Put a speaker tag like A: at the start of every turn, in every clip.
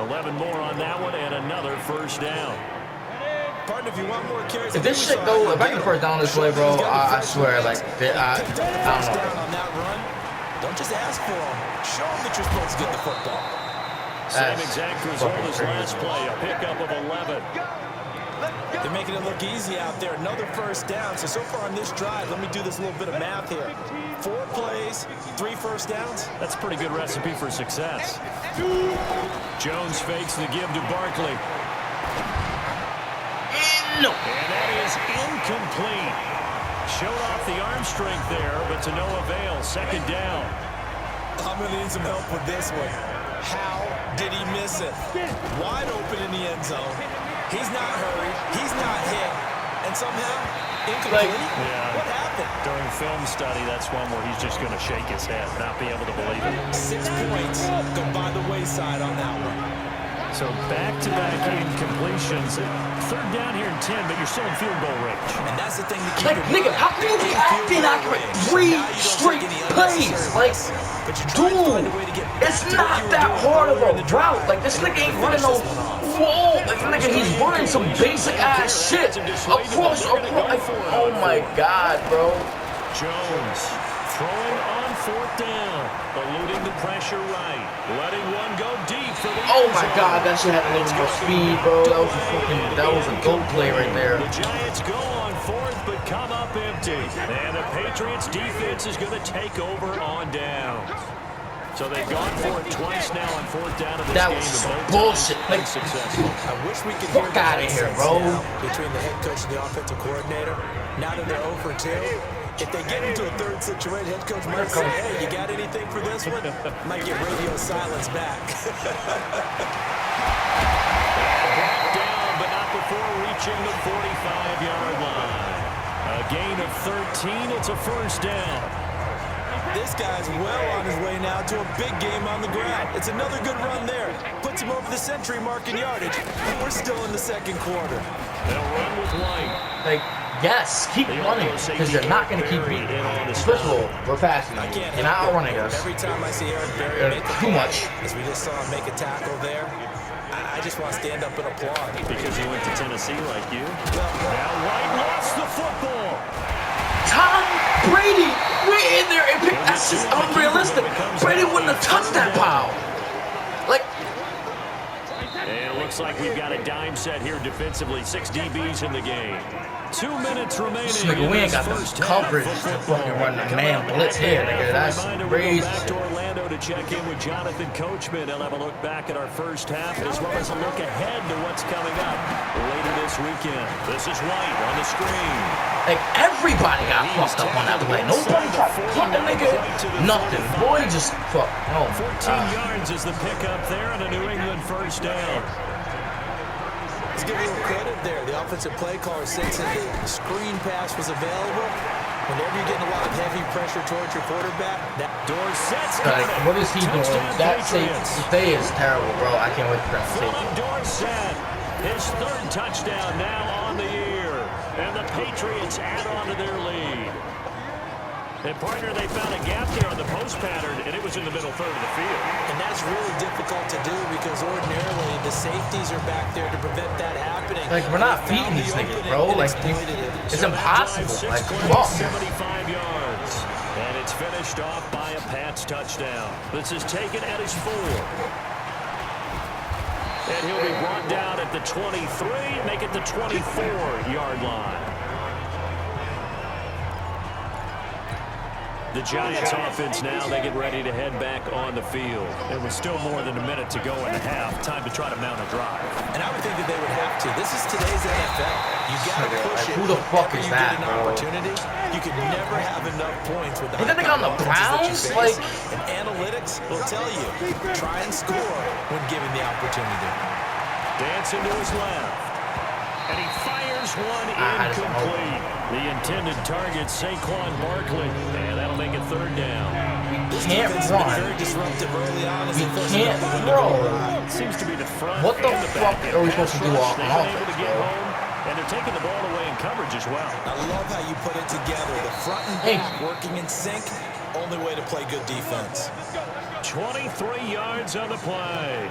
A: 11 more on that one and another first down.
B: Partner, if you want more carries,
C: if this shit go, if I can first down this way, bro, I swear, like, I don't know.
B: On that run, don't just ask for them. Show them that you're supposed to get the football.
A: Same exact result as last play, a pickup of 11.
B: They're making it look easy out there. Another first down. So far on this drive, let me do this little bit of math here. 4 plays, 3 first downs.
A: That's a pretty good recipe for success. Jones fakes the give to Barkley.
C: No.
A: And that is incomplete. Showed off the arm strength there, but to no avail. Second down.
B: I'm going to need some help with this one. How did he miss it? Wide open in the end zone. He's not hurried. He's not hit. And somehow, incomplete?
A: Yeah.
B: What happened?
A: During film study, that's one where he's just going to shake his head, not be able to believe it.
B: 6 points go by the wayside on that one.
A: So back-to-back incompletions. Third down here in 10, but you're still in field goal range.
B: And that's the thing to keep
C: Like, nigga, how can you be inaccurate 3 straight plays? Like, dude, it's not that hard of a route. Like, this nigga ain't running no whoa. Like, nigga, he's running some basic-ass shit across. Like, oh, my God, bro.
A: Jones throwing on 4th down, eluding the pressure right, letting one go deep for the
C: Oh my God, that shit had a little more speed, bro. That was a goal play right there.
A: The Giants go on 4th, but come up empty, and the Patriots defense is going to take over on downs. So they've gone for it twice now on 4th down in this
C: that
A: game.
C: was some bullshit. Like,
B: successful. I wish we could
C: fuck out of here, bro.
B: Between the head coach and the offensive coordinator. Now that they're 0 for 2, if they get into a third situation, head coach might say, hey, you got anything for this one? Might get radio silence back.
A: Brought down, but not before reaching the 45-yard line. A gain of 13. It's a first down.
B: This guy's well on his way now to a big game on the ground. It's another good run there. Puts him over the century mark in yardage. And we're still in the second quarter.
A: They'll run with White.
C: Like, yes, keep running, because you're not going to keep beating. First of all, we're passing. You're not outrunning us.
B: Every time I see Aaron Berry make
C: too much.
B: As we just saw him make a tackle there, I just want to stand up and applaud.
A: Because he went to Tennessee like you. Now White lost the football.
C: Tom Brady, we're in there and pick. That's just unrealistic. Brady wouldn't have touched that pile. Like,
A: and it looks like we've got a dime set here defensively. 6 DBs in the game. 2 minutes remaining.
C: nigga, we ain't got the coverage to fucking run the man blitz here, nigga. That's crazy.
A: Back to Orlando to check in with Jonathan Coachman. He'll have a look back at our first half as well as a look ahead to what's coming up later this weekend. This is White on the screen.
C: Like, everybody got fucked up on that play. Nobody tried to cut the nigga. Nothing. Boy, just fuck. Oh,
A: 14 yards is the pickup there and a New England first down.
B: Let's give a little credit there. The offensive play caller sensing the screen pass was available. Whenever you're getting a lot of heavy pressure towards your quarterback, that
A: Dorsett's
C: like, what is he doing? That play is terrible, bro. I can't wait for that to take it.
A: Dorsett, his 3rd touchdown now on the year. And the Patriots add on to their lead. And partner, they found a gap there on the post pattern, and it was in the middle third of the field.
B: And that's really difficult to do because ordinarily the safeties are back there to prevent that happening.
C: Like, we're not beating these niggas, bro. Like, it's impossible. Like, fuck.
A: 75 yards. And it's finished off by a Pats touchdown. This is taken at his 4. And he'll be brought down at the 23, make it the 24-yard line. The Giants offense now, they get ready to head back on the field. It was still more than a minute to go in the half. Time to try to mount a drive.
B: And I would think that they would have to. This is today's NFL. You got to push it.
C: Who the fuck is that, bro?
B: You can never have enough points with the
C: Ain't that nigga on the Browns? Like,
B: and analytics will tell you, try and score when given the opportunity.
A: Dancing to his left. And he fires one incomplete. The intended target, Saquon Barkley. And that'll make it 3rd down.
C: We can't run.
B: Very disruptive early on.
C: We can't throw.
A: Seems to be the front.
C: What the fuck are we supposed to do on offense, bro?
A: And they're taking the ball away in coverage as well.
B: I love how you put it together. The front and back working in sync. Only way to play good defense.
A: 23 yards on the play.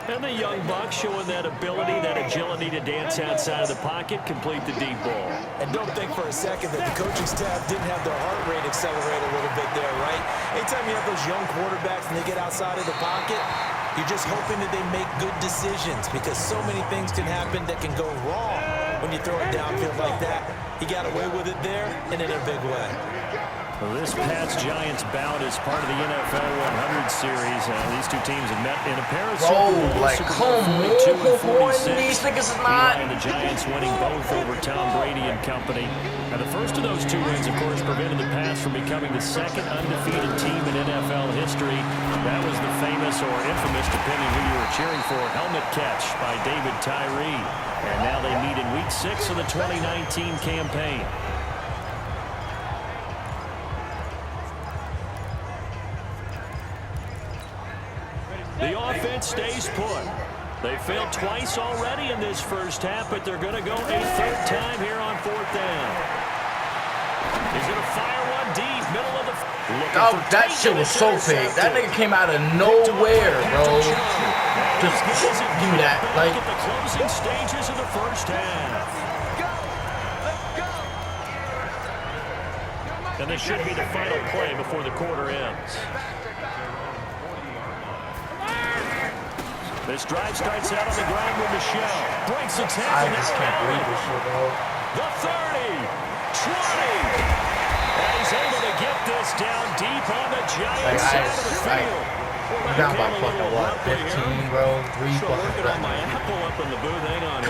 A: And the young buck showing that ability, that agility to dance outside of the pocket, complete the deep ball.
B: And don't think for a second that the coaching staff didn't have their heart rate accelerate a little bit there, right? Anytime you have those young quarterbacks and they get outside of the pocket, you're just hoping that they make good decisions because so many things can happen that can go wrong when you throw it downfield like that. He got away with it there and in a big way.
A: Well, this Pats-Giants bout is part of the NFL 100 series. These two teams have met in a pair of Super Bowls.
C: Like, come on, these niggas is not.
A: And the Giants winning both over Tom Brady and company. And the first of those two wins, of course, prevented the Pats from becoming the second undefeated team in NFL history. That was the famous or infamous, depending who you were cheering for, helmet catch by David Tyree. And now they meet in Week 6 of the 2019 campaign. The offense stays put. They failed twice already in this first half, but they're going to go a third time here on fourth down. He's going to fire one deep, middle of the...
C: Oh, that shit was so fake. That nigga came out of nowhere, bro. Just do that. Like,
A: at the closing stages of the first half. And this should be the final play before the quarter ends. This drive starts out on the ground with Michelle. Breaks the tackle.
C: I just can't believe this shit, bro.
A: The 30, 20. And he's able to get this down deep on the Giants side of the field.
C: You got about fucking what, 15, bro? 3 fucking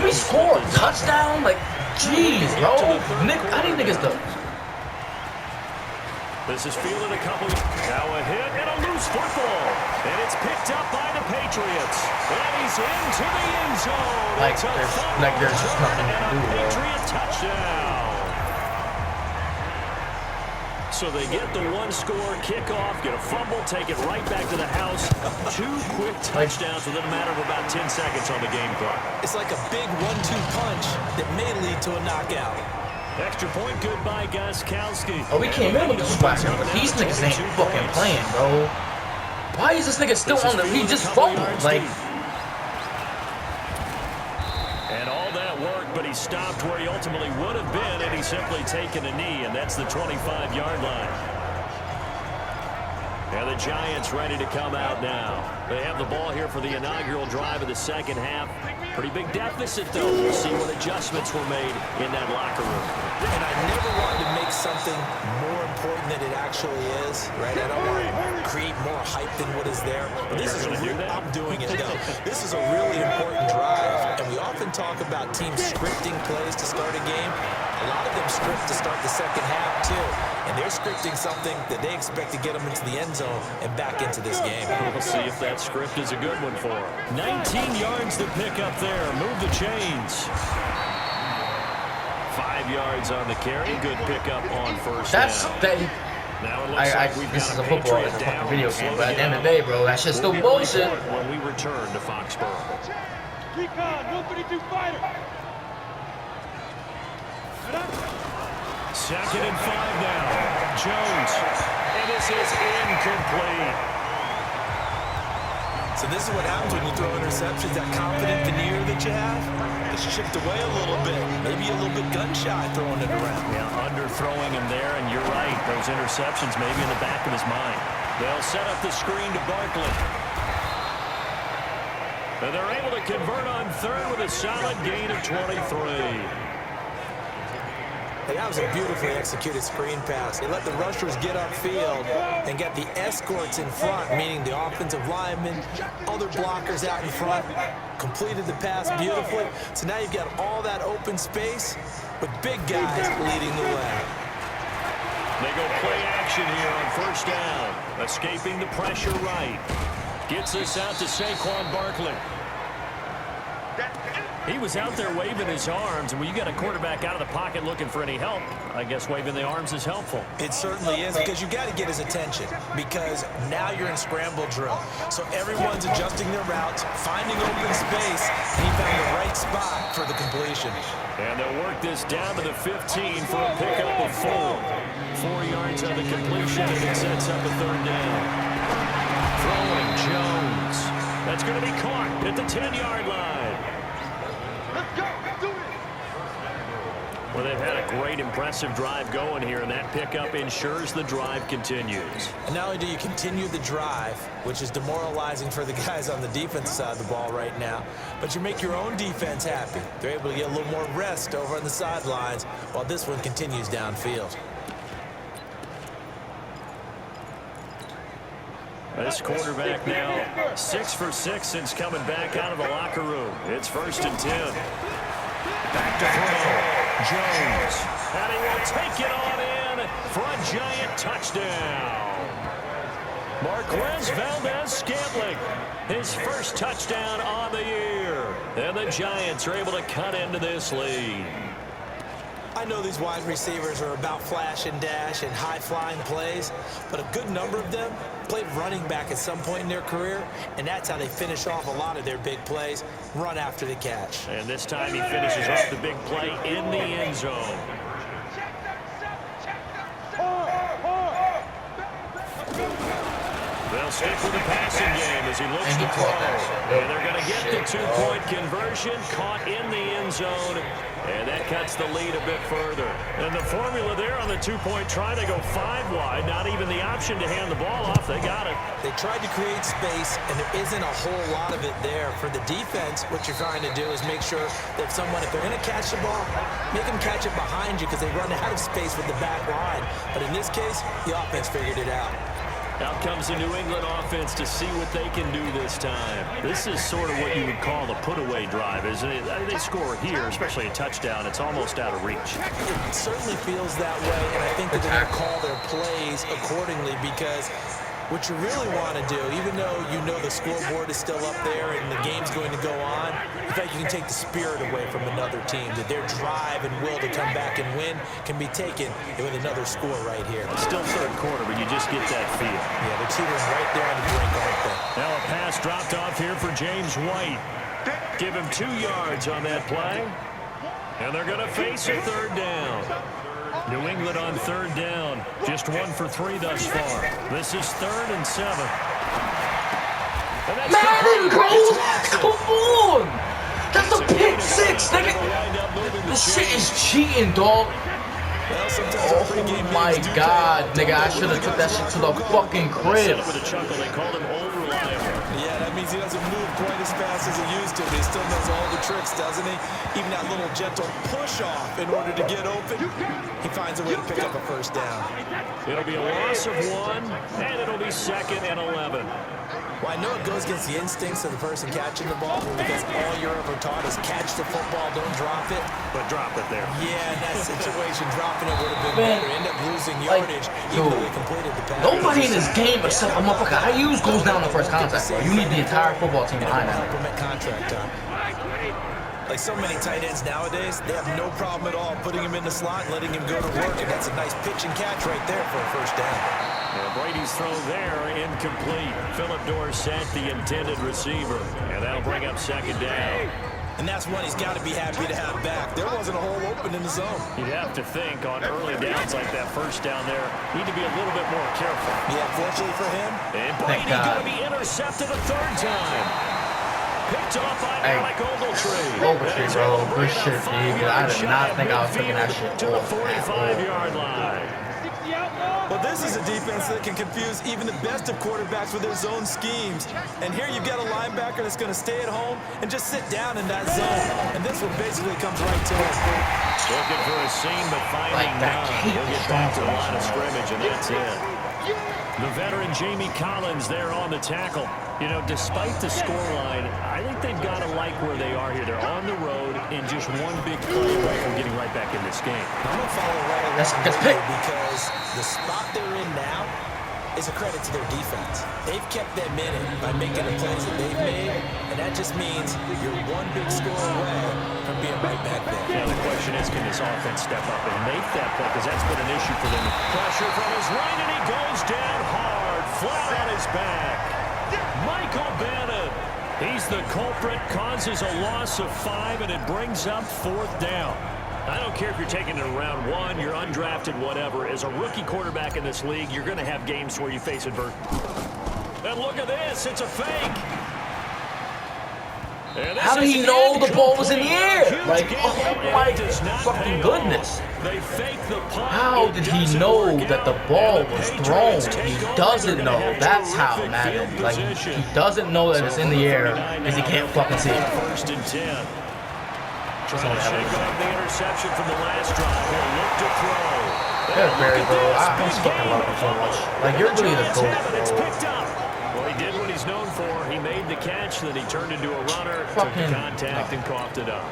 A: Can
C: we score a touchdown? Like, jeez, bro. I need niggas to...
A: This is fielded a couple. Now a hit and a loose football. And it's picked up by the Patriots. And he's into the end zone.
C: Like there's just nothing to do, bro.
A: Patriot touchdown. So they get the one-score kickoff, get a fumble, take it right back to the house. 2 quick touchdowns within a matter of about 10 seconds on the game clock.
B: It's like a big 1-2 punch that may lead to a knockout.
A: Extra point, goodbye, Gostkowski.
C: Oh, we came in with the squad, but these niggas ain't fucking playing, bro. Why is this nigga still on the... He just fumbled, like...
A: And all that work, but he stopped where he ultimately would have been, and he's simply taken a knee, and that's the 25-yard line. And the Giants ready to come out now. They have the ball here for the inaugural drive of the second half. Pretty big deficit, though. We'll see what adjustments were made in that locker room.
B: And I never wanted to make something more important than it actually is, right? I don't want to create more hype than what is there. But this is I'm doing it, though. This is a really important drive, and we often talk about teams scripting plays to start a game. A lot of them script to start the second half, too. And they're scripting something that they expect to get them into the end zone and back into this game.
A: We'll see if that script is a good one for them. 19 yards to pick up there. Move the chains. 5 yards on the carry. Good pickup on first down. Now it looks like we've
C: this
A: got
C: is a football, it's a fucking video game, but at the end of the day, bro, that shit's still bullshit.
A: When we return to Foxborough.
D: Keep on, 132 fighter.
A: 2nd and 5 now. Jones. And this is incomplete.
B: So this is what happens when you throw interceptions, that confident veneer that you have. It's chipped away a little bit. Maybe a little bit gun-shy throwing it around.
A: Yeah, underthrowing him there, and you're right. Those interceptions maybe in the back of his mind. They'll set up the screen to Barkley. And they're able to convert on third with a solid gain of 23.
B: And that was a beautifully executed screen pass. They let the rushers get upfield and get the escorts in front, meaning the offensive linemen, other blockers out in front, completed the pass beautifully. So now you've got all that open space with big guys leading the way.
A: They go play action here on first down. Escaping the pressure right. Gets this out to Saquon Barkley. He was out there waving his arms, and when you got a quarterback out of the pocket looking for any help, I guess waving the arms is helpful.
B: It certainly is, because you got to get his attention, because now you're in scramble drill. So everyone's adjusting their routes, finding open space, and he found the right spot for the completion.
A: And they'll work this down to the 15 for a pickup of 4. 4 yards on the completion, and it sets up a third down. Throwing Jones. That's going to be caught at the 10-yard line.
D: Let's go. Do it.
A: Well, they've had a great, impressive drive going here, and that pickup ensures the drive continues.
B: And not only do you continue the drive, which is demoralizing for the guys on the defensive side of the ball right now, but you make your own defense happy. They're able to get a little more rest over on the sidelines while this one continues downfield.
A: This quarterback now 6 for 6 since coming back out of the locker room. It's 1st and 10. Back to throw. Jones. And he will take it on in for a giant touchdown. Marquez Valdez-Scantling, his first touchdown on the year. And the Giants are able to cut into this lead.
B: I know these wide receivers are about flash and dash and high-flying plays, but a good number of them played running back at some point in their career, and that's how they finish off a lot of their big plays, run after the catch.
A: And this time he finishes off the big play in the end zone. They'll stick with the passing game as he looks to throw. And they're going to get the two-point conversion, caught in the end zone. And that cuts the lead a bit further. And the formula there on the two-point try to go 5 wide. Not even the option to hand the ball off. They got it.
B: They tried to create space, and there isn't a whole lot of it there. For the defense, what you're trying to do is make sure that if they're going to catch the ball, make them catch it behind you because they run out of space with the back line. But in this case, the offense figured it out.
A: Out comes the New England offense to see what they can do this time. This is sort of what you would call the put-away drive, isn't it? They score here, especially a touchdown. It's almost out of reach.
B: It certainly feels that way, and I think they're going to call their plays accordingly because what you really want to do, even though you know the scoreboard is still up there and the game's going to go on, in fact, you can take the spirit away from another team, that their drive and will to come back and win can be taken with another score right here.
A: Still third quarter, but you just get that feel.
B: Yeah, they're teetering right there on the brink, aren't they?
A: Now a pass dropped off here for James White. Give him 2 yards on that play. And they're going to face a 3rd down. New England on 3rd down. Just 1 for 3 thus far. This is 3rd and 7. And
C: Madden, bro! Come on! That's a pick 6, nigga! This shit is cheating, dog. Oh my god, nigga, I should have took that shit to the fucking crib.
A: With a chuckle, they called him over-reliable.
B: Yeah, that means he doesn't move quite as fast as he used to, but he still knows all the tricks, doesn't he? Even that little gentle push-off in order to get open, he finds a way to pick up a 1st down.
A: It'll be a loss of 1, and it'll be 2nd and 11.
B: Well, I know it goes against the instincts of the person catching the ball because all you're ever taught is catch the football, don't drop it.
A: But drop it there.
B: Yeah, in that situation, dropping it would have been better. End up losing yardage, even though he completed the pass.
C: Nobody in this game except a motherfucker I use goes down the first contact, bro. You need the entire football team behind that.
B: Compliment contract time. Like so many tight ends nowadays, they have no problem at all putting him in the slot and letting him go to work, and that's a nice pitch and catch right there for a 1st down.
A: And Brady's throw there, incomplete. Philip Dorsett, the intended receiver. And that'll bring up 2nd down.
B: And that's one he's got to be happy to have back. There wasn't a hole open in the zone.
A: You'd have to think on early downs like that 1st down there, need to be a little bit more careful.
B: Yeah, fortunately for him.
A: And Brady going to be intercepted a 3rd time. Picked off by Alec Ogletree.
C: Ogletree, bro. Good shit, dude. I did not think I was picking that shit
A: to the 45-yard line.
B: Well, this is a defense that can confuse even the best of quarterbacks with their zone schemes. And here you've got a linebacker that's going to stay at home and just sit down in that zone. And this one basically comes right to him.
A: Looking for a seam, but finding none. He'll get back to the line of scrimmage, and that's it. The veteran Jamie Collins there on the tackle. You know, despite the scoreline, I think they've got to like where they are here. They're on the road in just one big play away from getting right back in this game.
B: I'm going to follow right along because the spot they're in now is a credit to their defense. They've kept them in it by making the plays that they've made, and that just means you're one big score away from being right back there.
A: Now the question is, can this offense step up and make that play? Because that's been an issue for them. Pressure from his right, and he goes down hard, flat on his back. Michael Bannon, he's the culprit, causes a loss of 5, and it brings up 4th down. I don't care if you're taking it in round 1, you're undrafted, whatever. As a rookie quarterback in this league, you're going to have games where you face adversity. And look at this, it's a fake.
C: How did he know the ball was in the air? Like, oh my fucking goodness. How did he know that the ball was thrown? He doesn't know. That's how, man. Like, he doesn't know that it's in the air because he can't fucking see it.
A: First and 10. Trying to shake off the interception from the last drive. He'll look to throw.
C: There's Barry, bro. I just fucking love him so much. Like, you're really the GOAT,
A: It's
C: bro.
A: picked up. Well, he did what he's known for. He made the catch, then he turned into a runner, took the contact, and coughed it up.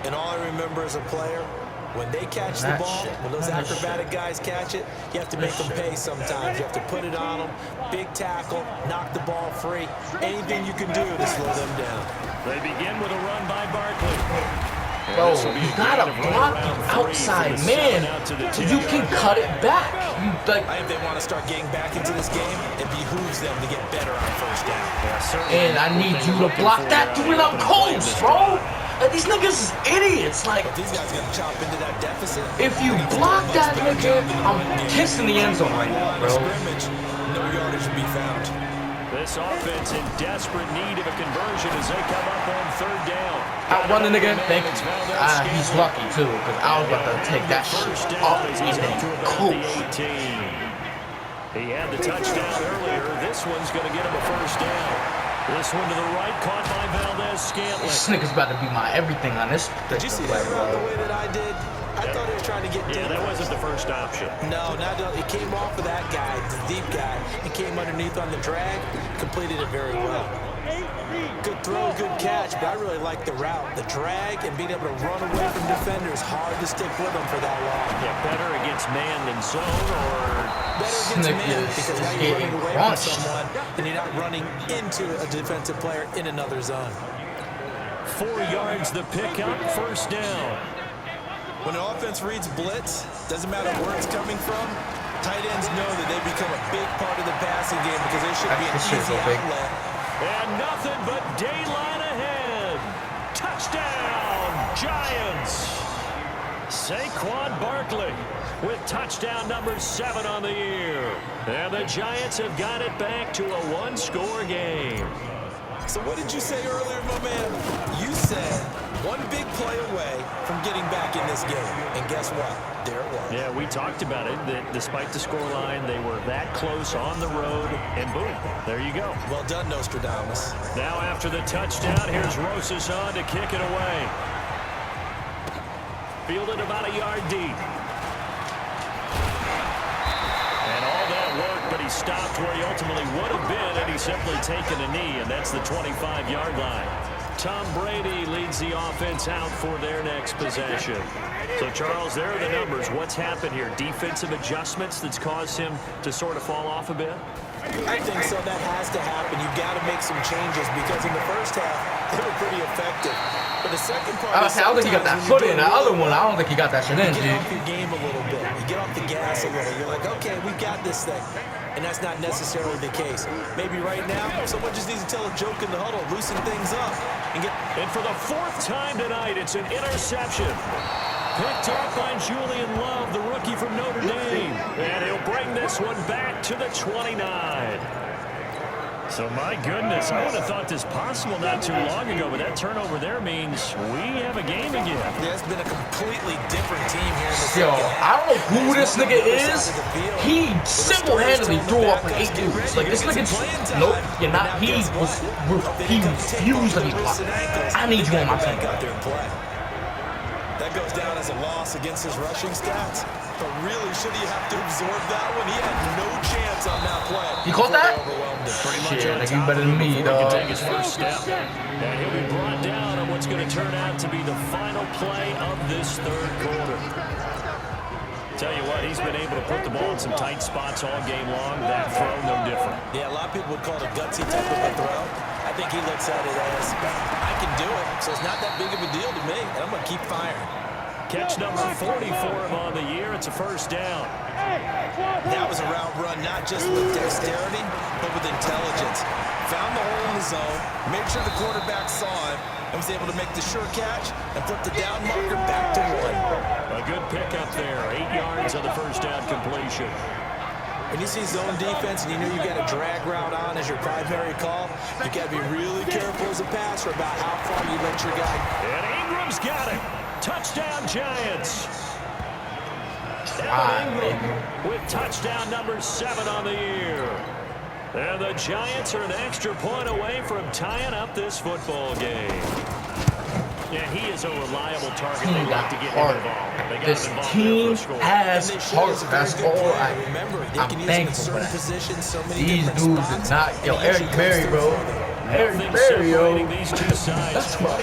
B: And all I remember as a player, when they catch the ball, when those acrobatic guys catch it, you have to make them pay sometimes. You have to put it on them, big tackle, knock the ball free. Anything you can do to slow them down.
A: They begin with a run by Barkley.
C: Bro, you gotta block the outside man so you can cut it back. You, like,
B: If they want to start getting back into this game, it behooves them to get better on first down.
C: and I need you to block that 3-and-out coast, bro. Like, these niggas is idiots. Like,
B: But these guys are going to chop into that deficit.
C: if you block that nigga, I'm kissing the end zone right now, bro.
B: Scrimmage, no yardage to be found.
A: This offense in desperate need of a conversion as they come up on third down.
C: Outrun the nigga. Thank you. He's lucky, too, because I was about to take that shit off his cool.
A: He had the touchdown earlier. This one's going to get him a first down. This one to the right, caught by Valdez-Scantling.
C: This nigga's about to be my everything on this
B: Did you see that route the way that I did? I thought he was trying to get deep.
A: Yeah, that wasn't the first option.
B: No, it came off of that guy, the deep guy. It came underneath on the drag, completed it very well. Good throw, good catch, but I really like the route. The drag and being able to run away from defenders, hard to stick with them for that long.
A: Yeah, better against man than zone, or
B: better against man because now you're running away from
C: crunched.
B: someone and you're not running into a defensive player in another zone.
A: 4 yards the pickup, first down.
B: When an offense reads blitz, doesn't matter where it's coming from, tight ends know that they become a big part of the passing game because they should be an easy outlet.
A: And nothing but daylight ahead. Touchdown, Giants. Saquon Barkley with touchdown number 7 on the year. And the Giants have got it back to a one-score game.
B: So what did you say earlier, my man? You said one big play away from getting back in this game. And guess what? There it was.
A: Yeah, we talked about it, that despite the scoreline, they were that close on the road, and boom, there you go.
B: Well done, Nostradamus.
A: Now after the touchdown, here's Rosas on to kick it away. Fielded about a yard deep. And all that work, but he stopped where he ultimately would have been had he simply taken a knee, and that's the 25-yard line. Tom Brady leads the offense out for their next possession. So, Charles, there are the numbers. What's happened here? Defensive adjustments that's caused him to sort of fall off a bit?
B: I think so. That has to happen. You've got to make some changes because in the first half, they were pretty effective. But the second part,
C: I don't think he got that foot in. The other one, I don't think he got that shit in,
B: you
C: dude.
B: get off your game a little bit. You get off the gas a little. You're like, okay, we got this thing. And that's not necessarily the case. Maybe right now, someone just needs to tell a joke in the huddle, loosen things up.
A: And for the 4th time tonight, it's an interception. Picked up by Julian Love, the rookie from Notre Dame. And he'll bring this one back to the 29. So, my goodness, I would have thought this possible not too long ago, but that turnover there means we have a game again.
B: Yeah, it's been a completely different team here in the
C: Yo,
B: second half.
C: I don't know who this nigga is. He single-handedly threw up like 8 dudes. Like, this nigga, nope, you're not. He refused to be blocked. I need you on my team.
B: That goes down as a loss against his rushing stats. But really, should he have to absorb that one? He had no chance on that play.
C: You caught that?
A: Shit,
C: like you better than me, dog.
A: Take his first step. And he'll be brought down on what's going to turn out to be the final play of this third quarter. Tell you what, he's been able to put the ball in some tight spots all game long. That throw, no different.
B: Yeah, a lot of people would call it a gutsy type of a throw. I think he looks at it as, I can do it, so it's not that big of a deal to me, and I'm going to keep firing.
A: Catch number 40 for him on the year. It's a first down.
B: That was a route run, not just with dexterity, but with intelligence. Found the hole in the zone, made sure the quarterback saw him, and was able to make the sure catch and put the down marker back to 1.
A: A good pickup there. 8 yards on the first down completion.
B: When you see zone defense and you know you got a drag route on as your primary call, you got to be really careful as a passer about how far you let your guy.
A: And Ingram's got it. Touchdown, Giants. With touchdown number 7 on the year. And the Giants are an extra point away from tying up this football game. Yeah, he is a reliable target. They like to get him involved.
C: This team has heart. That's all I'm thankful for that. These dudes are not. Yo, Eric Berry, bro. Eric Berry, yo. That's my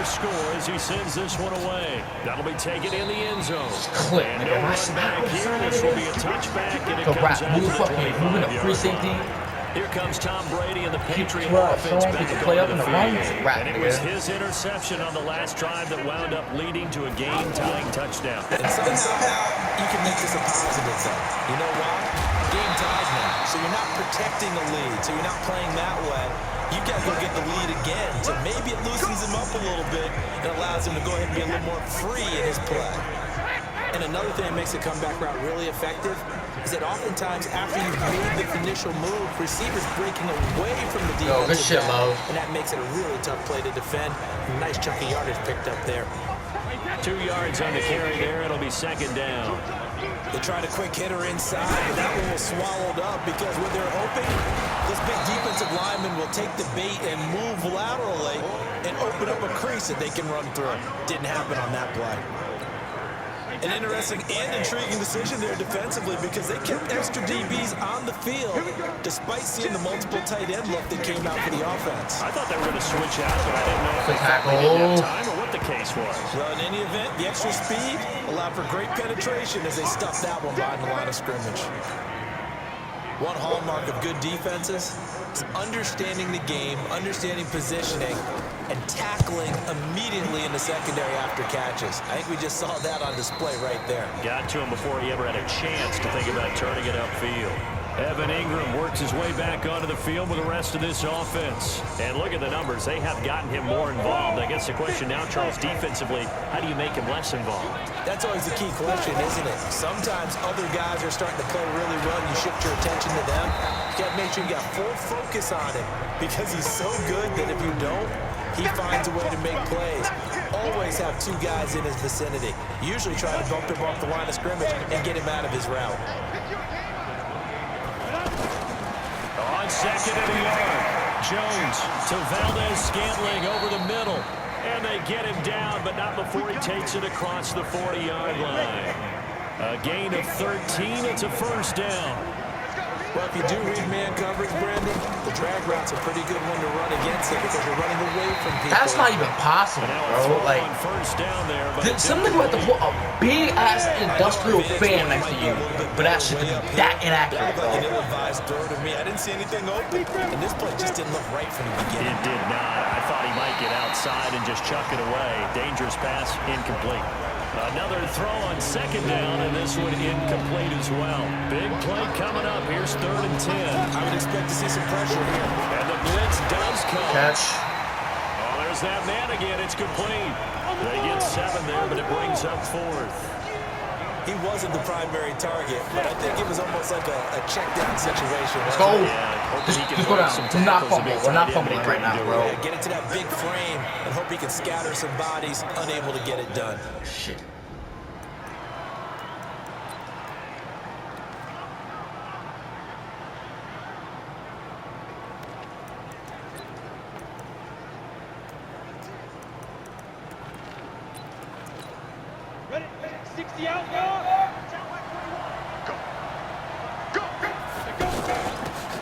A: score as he sends this one away. That'll be taken in the end zone.
C: Click,
A: and
C: nigga.
A: no run back here. This will be a touchback, and it
C: So,
A: comes out to the
C: moving a free safety.
A: Here comes Tom Brady and the Patriot
C: Right,
A: offense
C: so
A: back
C: he can play up in the run.
A: and it was his interception on the last drive that wound up leading to a game-tying touchdown.
B: And somehow you can make this a positive thing. You know why? Game ties now. So you're not protecting the lead. So you're not playing that way. You got to go get the lead again. So maybe it loosens him up a little bit and allows him to go ahead and be a little more free in his play. And another thing that makes the comeback route really effective is that oftentimes after you've made the initial move, receivers breaking away from the defense.
C: Yo, good shit, Love.
B: And that makes it a really tough play to defend. Nice chunk of yardage picked up there.
A: 2 yards on the carry there. It'll be second down.
B: They tried a quick hitter inside, but that one was swallowed up because what they're hoping, this big defensive lineman will take the bait and move laterally and open up a crease that they can run through. Didn't happen on that play. An interesting and intriguing decision there defensively because they kept extra DBs on the field despite seeing the multiple tight end look that came out for the offense.
A: I thought they were going to switch out, but I didn't know if they thought they didn't have time or what the case was.
B: Well, in any event, the extra speed allowed for great penetration as they stuffed that one behind the line of scrimmage. One hallmark of good defenses is understanding the game, understanding positioning, and tackling immediately in the secondary after catches. I think we just saw that on display right there.
A: Got to him before he ever had a chance to think about turning it upfield. Evan Ingram works his way back onto the field with the rest of this offense. And look at the numbers. They have gotten him more involved. I guess the question now, Charles, defensively, how do you make him less involved?
B: That's always the key question, isn't it? Sometimes other guys are starting to play really well and you shift your attention to them. You got to make sure you got full focus on him because he's so good that if you don't, he finds a way to make plays. Always have 2 guys in his vicinity. Usually try to bump him off the line of scrimmage and get him out of his route.
A: On second and a yard, Jones to Valdez-Scantling over the middle. And they get him down, but not before he takes it across the 40-yard line. A gain of 13. It's a first down.
B: Well, if you do read man coverage, Brandon, the drag route's a pretty good one to run against it because you're running away from people.
C: That's not even possible, bro. Like,
A: first down there, but
C: something about to put a big-ass industrial fan next to you, but that should be that inaccurate, bro.
B: An ill-advised throw to me. I didn't see anything open, and this play just didn't look right from the beginning.
A: It did not. I thought he might get outside and just chuck it away. Dangerous pass, incomplete. Another throw on second down, and this one incomplete as well. Big play coming up. Here's 3rd and 10.
B: I would expect to see some pressure here.
A: And the blitz does come.
C: Catch.
A: Oh, there's that man again. It's complete. They get 7 there, but it brings up 4th.
B: He wasn't the primary target, but I think it was almost like a check-down situation.
C: Let's go.
A: Yeah,
C: Just go down. Do not fumble. We're not fumbling right now, bro.
B: Yeah, get into that big frame and hope he can scatter some bodies, unable to get it done.
C: Shit.
D: Ready? 60 out, go!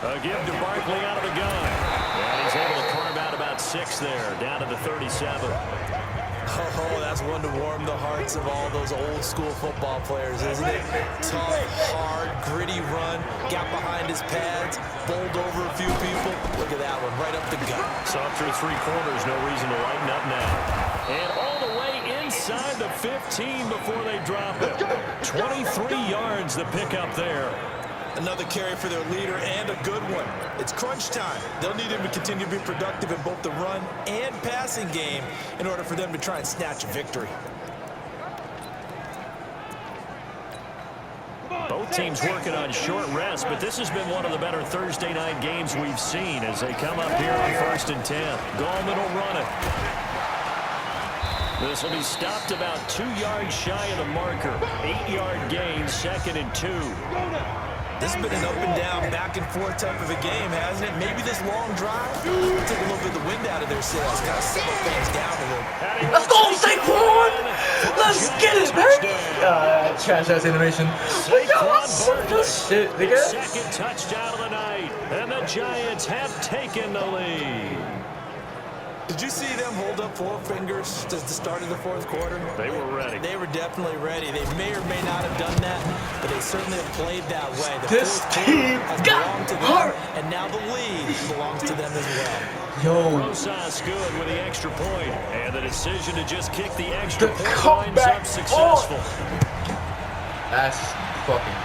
A: A give to Barkley out of the gun. And he's able to carve out about 6 there, down to the 37.
B: Oh, that's one to warm the hearts of all those old school football players, isn't it? Tough, hard, gritty run, got behind his pads, bowled over a few people. Look at that one, right up the gut.
A: So through 3 quarters, no reason to lighten up now. And all the way inside the 15 before they drop it. 23 yards the pickup there.
B: Another carry for their leader and a good one. It's crunch time. They'll need him to continue to be productive in both the run and passing game in order for them to try and snatch a victory.
A: Both teams working on short rest, but this has been one of the better Thursday night games we've seen as they come up here on 1st and 10. Gallman will run it. This will be stopped about 2 yards shy of the marker. 8-yard gain, 2nd and 2.
B: This has been an up and down, back and forth type of a game, hasn't it? Maybe this long drive took a little bit of the wind out of their sails, kind of settle things down a little.
C: Let's go, Saquon! Let's get it, baby! Trash-ass animation. Yo, what's this shit, nigga?
A: 2nd touchdown of the night, and the Giants have taken the lead.
B: Did you see them hold up 4 fingers at the start of the 4th quarter?
A: They were ready.
B: They were definitely ready. They may or may not have done that, but they certainly have played that way. The
C: This
B: 4th
C: team
B: quarter has
C: got
B: belonged to them,
C: heart.
B: and now the lead belongs to them as well.
C: Yo,
A: Rosas good with the extra point, and the decision to just kick the extra
C: the
A: point winds
C: comeback
A: up successful.
C: That's fucking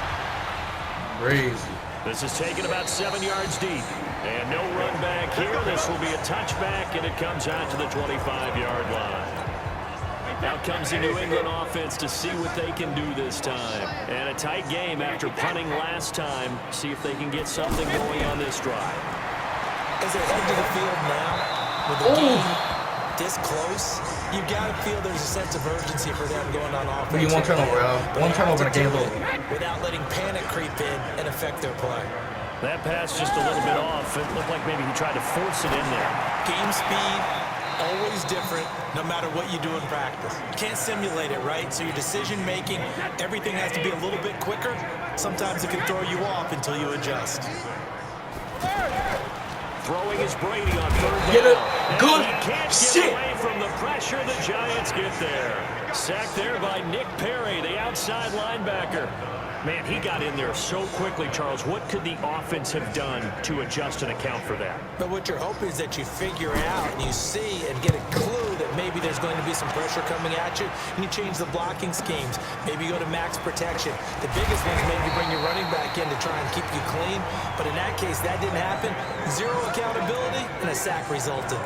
C: crazy.
A: This is taken about 7 yards deep. And no run back here. This will be a touchback, and it comes out to the 25-yard line. Out comes the New England offense to see what they can do this time. And a tight game after punting last time. See if they can get something going on this drive.
B: As they head to the field now, with the game this close, you've got to feel there's a sense of urgency for them going on offense.
C: We need one turnover, One turnover in a game load.
B: Without letting panic creep in and affect their play.
A: That pass just a little bit off. It looked like maybe he tried to force it in there.
B: Game speed, always different, no matter what you do in practice. You can't simulate it, right? So your decision-making, everything has to be a little bit quicker. Sometimes it can throw you off until you adjust.
A: Throwing is Brady on 3rd down.
C: Get it.
A: And
C: Good
A: he can't
C: shit.
A: get away from the pressure. The Giants get there. Sacked there by Nick Perry, the outside linebacker. Man, he got in there so quickly, Charles. What could the offense have done to adjust and account for that?
B: But what you're hoping is that you figure out and you see and get a clue that maybe there's going to be some pressure coming at you, and you change the blocking schemes. Maybe you go to max protection. The biggest one is maybe bring your running back in to try and keep you clean. But in that case, that didn't happen. 0 accountability, and a sack resulted.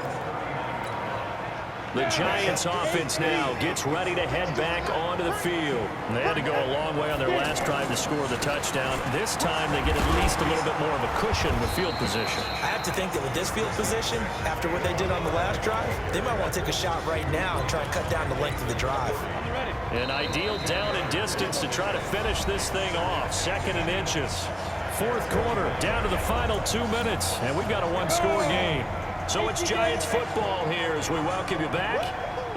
A: The Giants offense now gets ready to head back onto the field. They had to go a long way on their last drive to score the touchdown. This time they get at least a little bit more of a cushion with field position.
B: I have to think that with this field position, after what they did on the last drive, they might want to take a shot right now and try and cut down the length of the drive.
A: An ideal down and distance to try to finish this thing off. 2nd and inches. 4th quarter, down to the final 2 minutes, and we've got a one-score game. So it's Giants football here as we welcome you back.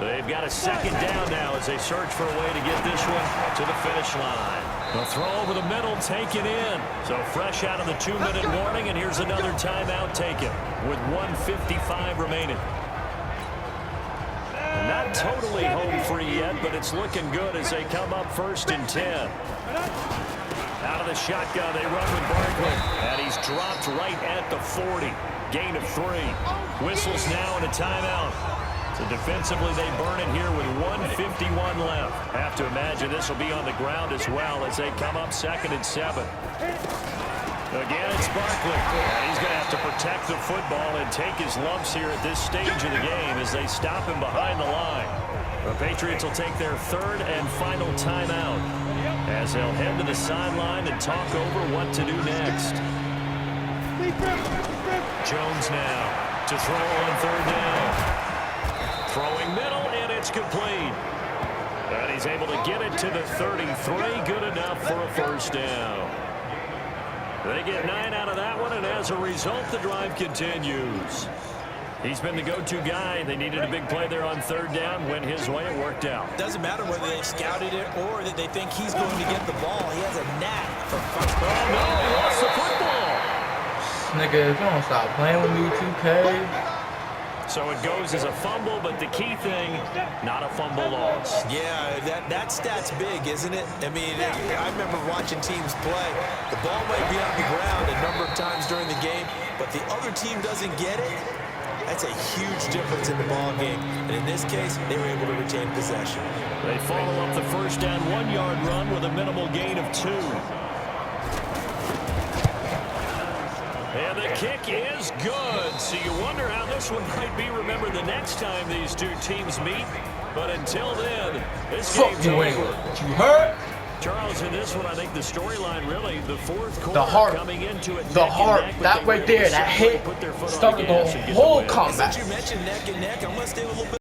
A: They've got a 2nd down now as they search for a way to get this one to the finish line. The throw over the middle taken in. So fresh out of the 2-minute warning, and here's another timeout taken with 1:55 remaining. Not totally home free yet, but it's looking good as they come up 1st and 10. Out of the shotgun, they run with Barkley, and he's dropped right at the 40. Gain of 3. Whistles now and a timeout. So defensively, they burn it here with 1:51 left. Have to imagine this will be on the ground as well as they come up 2nd and 7. Again, it's Barkley. And he's going to have to protect the football and take his lumps here at this stage of the game as they stop him behind the line. The Patriots will take their 3rd and final timeout as they'll head to the sideline and talk over what to do next. Jones now to throw on 3rd down. Throwing middle, and it's complete. And he's able to get it to the 33. Good enough for a 1st down. They get 9 out of that one, and as a result, the drive continues. He's been the go-to guy. They needed a big play there on 3rd down. Went his way. It worked out.
B: Doesn't matter whether they've scouted it or that they think he's going to get the ball. He has a knack for fun.
A: Oh, no, he lost the football.
C: Nigga, if you don't stop playing with me, 2K.
A: So it goes as a fumble, but the key thing, not a fumble loss.
B: Yeah, that stat's big, isn't it? I mean, I remember watching teams play. The ball might be on the ground a number of times during the game, but the other team doesn't get it. That's a huge difference in the ball game. And in this case, they were able to retain possession.
A: They follow up the 1st down 1-yard run with a minimal gain of 2. And the kick is good. So you wonder how this one might be remembered the next time these two teams meet. But until then, this game's over.
C: You heard?
A: Charles, in this one, I think the storyline really, the fourth quarter
C: The heart.
A: coming into it.
C: The heart. That right there, that hit started the whole comeback.
B: Since you mentioned neck and neck, I'm going to stay a little bit.